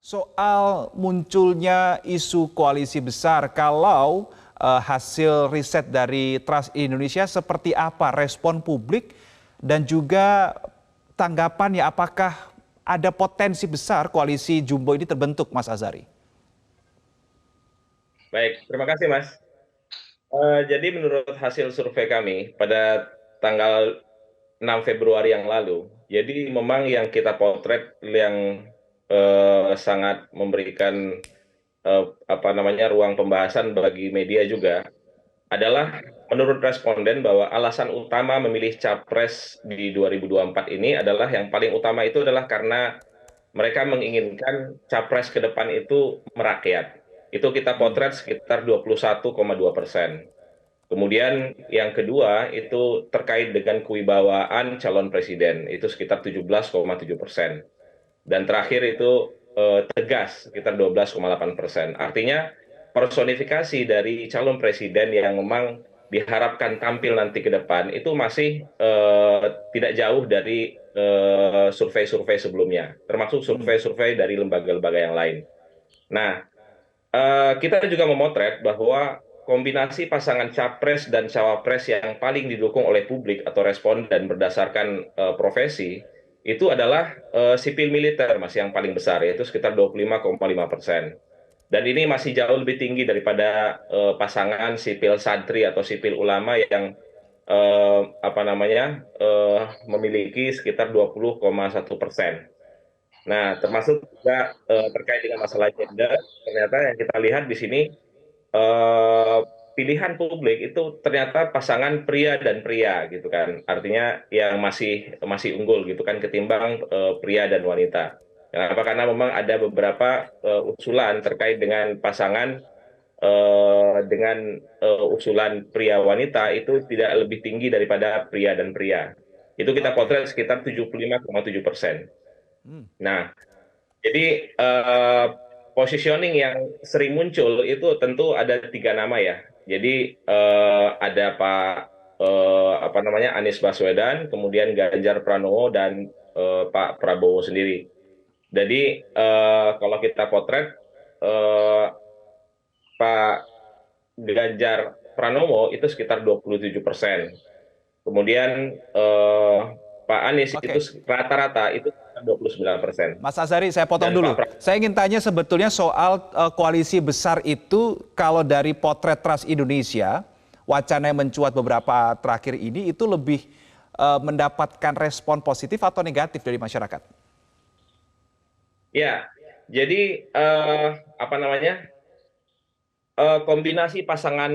Soal munculnya isu koalisi besar, kalau hasil riset dari Trust Indonesia seperti apa respon publik dan juga tanggapannya, apakah ada potensi besar koalisi jumbo ini terbentuk, Mas Azari? Baik, terima kasih Mas. Jadi menurut hasil survei kami pada tanggal 6 Februari yang lalu, jadi memang yang kita potret yang sangat memberikan ruang pembahasan bagi media juga adalah menurut responden bahwa alasan utama memilih capres di 2024 ini adalah yang paling utama itu adalah karena mereka menginginkan capres ke depan itu merakyat. Itu kita potret sekitar 21,2%. Kemudian yang kedua itu terkait dengan kewibawaan calon presiden, itu sekitar 17,7%. Dan terakhir itu tegas, sekitar 12,8%. Artinya personifikasi dari calon presiden yang memang diharapkan tampil nanti ke depan itu masih tidak jauh dari survei-survei sebelumnya, termasuk survei-survei dari lembaga-lembaga yang lain. Nah, kita juga memotret bahwa kombinasi pasangan capres dan cawapres yang paling didukung oleh publik atau responden berdasarkan profesi itu adalah sipil militer, Mas, yang paling besar, yaitu sekitar 25,5%. Dan ini masih jauh lebih tinggi daripada pasangan sipil santri atau sipil ulama yang memiliki sekitar 20,1%. Nah, termasuk juga terkait dengan masalah gender, ternyata yang kita lihat di sini eh, pilihan publik itu ternyata pasangan pria dan pria gitu kan. Artinya yang masih masih unggul gitu kan ketimbang pria dan wanita. Kenapa? Karena memang ada beberapa usulan terkait dengan pasangan dengan usulan pria wanita itu tidak lebih tinggi daripada pria dan pria. Itu kita Oke. potret sekitar 75,7%. Hmm. Nah, jadi positioning yang sering muncul itu tentu ada tiga nama ya. Jadi ada Anies Baswedan, kemudian Ganjar Pranowo dan Pak Prabowo sendiri. Jadi kalau kita potret eh, Pak Ganjar Pranowo itu sekitar 27%. Kemudian Pak Anies itu Oke. rata-rata itu 29%. Mas Azari, saya potong Dan Pak dulu. Prabowo. Saya ingin tanya sebetulnya soal koalisi besar itu, kalau dari potret Trust Indonesia, wacana yang mencuat beberapa terakhir ini itu lebih mendapatkan respon positif atau negatif dari masyarakat? Ya, jadi kombinasi pasangan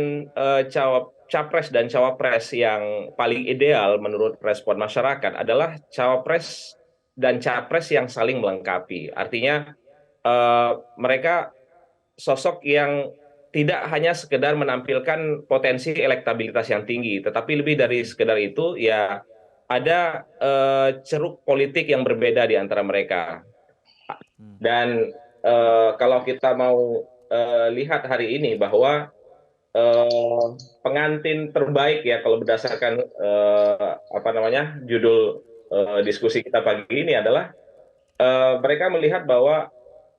capres dan cawapres yang paling ideal menurut respon masyarakat adalah cawapres dan capres yang saling melengkapi. Artinya mereka sosok yang tidak hanya sekedar menampilkan potensi elektabilitas yang tinggi, tetapi lebih dari sekedar itu ya ada ceruk politik yang berbeda di antara mereka. Dan kalau kita mau lihat hari ini bahwa eh, pengantin terbaik ya kalau berdasarkan judul diskusi kita pagi ini adalah mereka melihat bahwa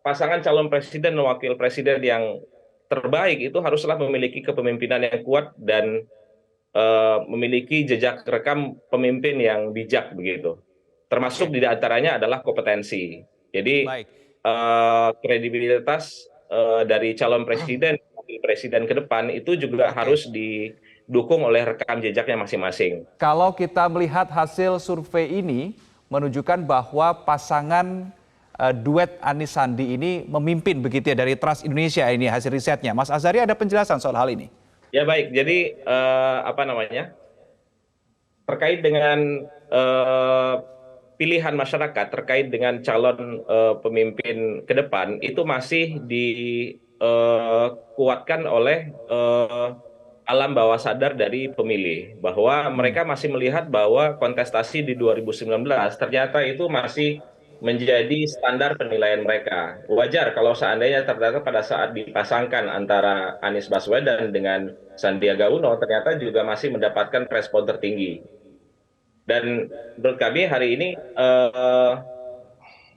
pasangan calon presiden dan wakil presiden yang terbaik itu haruslah memiliki kepemimpinan yang kuat dan memiliki jejak rekam pemimpin yang bijak begitu. Termasuk Oke, di antaranya adalah kompetensi. Jadi baik. kredibilitas dari calon presiden, wakil presiden ke depan itu juga Oke. harus didukung oleh rekam jejaknya masing-masing. Kalau kita melihat hasil survei ini menunjukkan bahwa pasangan duet Anies Sandi ini memimpin begitu ya dari Trust Indonesia, ini hasil risetnya. Mas Azari ada penjelasan soal hal ini? Ya baik, jadi terkait dengan pilihan masyarakat terkait dengan calon pemimpin ke depan itu masih dikuatkan oleh alam bawah sadar dari pemilih bahwa Hmm. mereka masih melihat bahwa kontestasi di 2019 ternyata itu masih menjadi standar penilaian mereka. Wajar kalau seandainya ternyata pada saat dipasangkan antara Anies Baswedan dengan Sandiaga Uno ternyata juga masih mendapatkan respon tertinggi. Dan menurut kami hari ini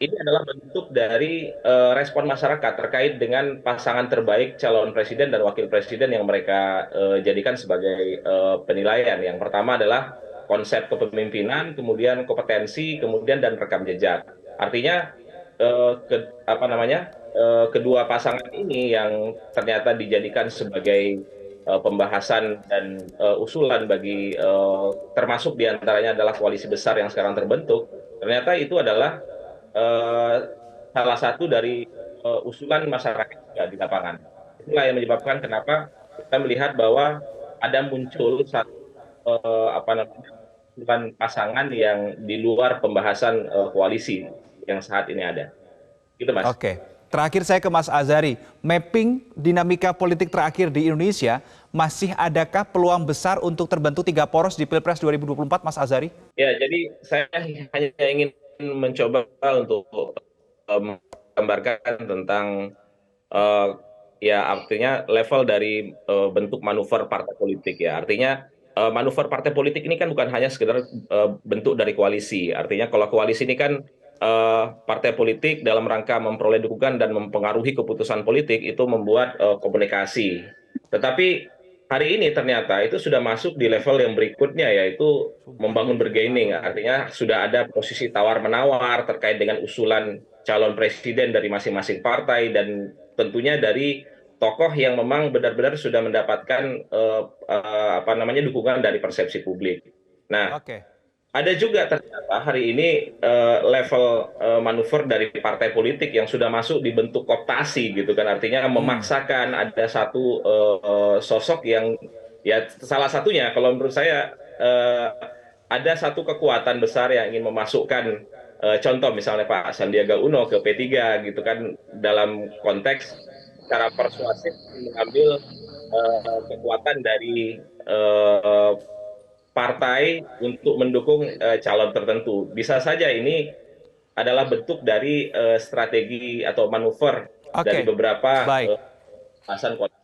ini adalah bentuk dari respon masyarakat terkait dengan pasangan terbaik calon presiden dan wakil presiden yang mereka jadikan sebagai penilaian. Yang pertama adalah konsep kepemimpinan, kemudian kompetensi, kemudian dan rekam jejak. Artinya apa namanya, kedua pasangan ini yang ternyata dijadikan sebagai pembahasan dan usulan bagi termasuk diantaranya adalah koalisi besar yang sekarang terbentuk. Ternyata itu adalah eh, salah satu dari usulan masyarakat juga di lapangan. Itulah yang menyebabkan kenapa kita melihat bahwa ada muncul satu apa namanya, usulan pasangan yang di luar pembahasan koalisi yang saat ini ada. Gitu, Mas. Oke, terakhir saya ke Mas Azari. Mapping dinamika politik terakhir di Indonesia, masih adakah peluang besar untuk terbentuk tiga poros di Pilpres 2024, Mas Azari? Ya, jadi saya hanya ingin mencoba untuk menggambarkan tentang eh, ya artinya level dari bentuk manuver partai politik ya. Artinya manuver partai politik ini kan bukan hanya sekedar bentuk dari koalisi. Artinya kalau koalisi ini kan partai politik dalam rangka memperoleh dukungan dan mempengaruhi keputusan politik itu membuat komunikasi. Tetapi hari ini ternyata itu sudah masuk di level yang berikutnya, yaitu membangun bargaining. Artinya sudah ada posisi tawar-menawar terkait dengan usulan calon presiden dari masing-masing partai dan tentunya dari tokoh yang memang benar-benar sudah mendapatkan apa namanya dukungan dari persepsi publik. Nah, Oke, ada juga ternyata hari ini level manuver dari partai politik yang sudah masuk di bentuk kooptasi gitu kan, artinya memaksakan ada satu sosok yang ya salah satunya kalau menurut saya ada satu kekuatan besar yang ingin memasukkan contoh misalnya Pak Sandiaga Uno ke P3 gitu kan, dalam konteks secara persuasif mengambil kekuatan dari eh, partai untuk mendukung calon tertentu. Bisa saja ini adalah bentuk dari strategi atau manuver oke, dari beberapa baik. pasangan koalisi.